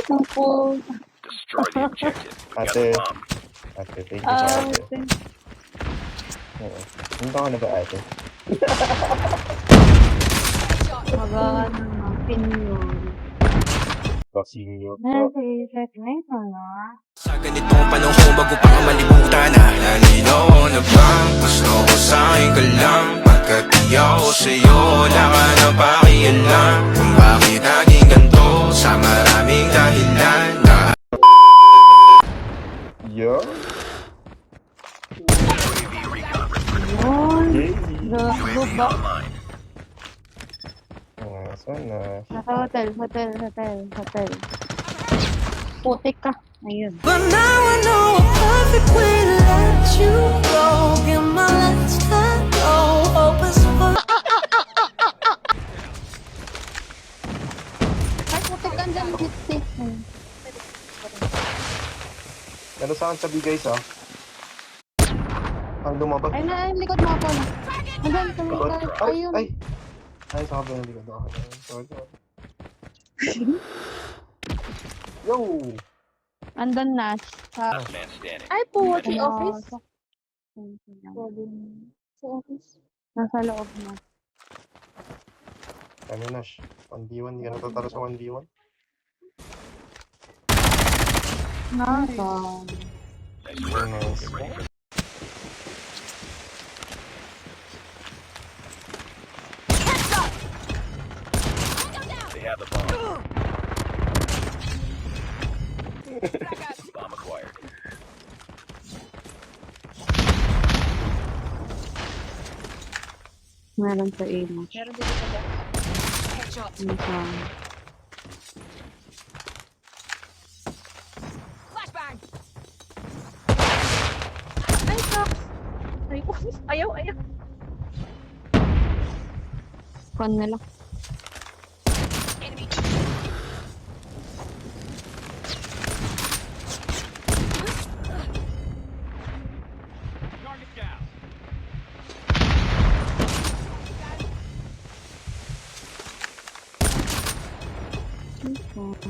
Sampo. Destroy the objective. We got Ate, the bomb. ate, thank you sa ate. Oo. Punta ka na ba ate? Mag-ano na, pinyon. Basinyo. Nag-i-check na ito, no? Sa ganitong panahon bago pa ka malibutan na nalino na bang gusto ko sa'yo ka lang pagkat di ako sa'yo wala ka na pakialam kung bakit naging ganito sa maraming dahilan na Yo! Yun. Yay! Go back. Online. Sana. Nasa hotel. Putik ka. Ayun. But now I know a perfect way to let you go. Give my last hello, hope is for. Ay, putik ka dyan, putik. Pero saan sabi guys ah? Ang lumabas. Ay, na, likod mo ako. Andyan, sa Likod. likod. Ay! Ayun. Ay! Ay, sa kabila ng likod ako. Sorry. Yo! Andun na. Sa... Last man standing. Ay, po, the ano, office. Sa Sa office. nasa loob na. Kami Nash. 1v1. Hindi ka natatalo sa 1v1. Nasa. Nice work. Nice. Get ready for They have the bomb. Bomb acquired. Meron sa Amos. Meron dito sa back. Nasa... Ay, shucks. Ayaw. Kon nila. Nice one.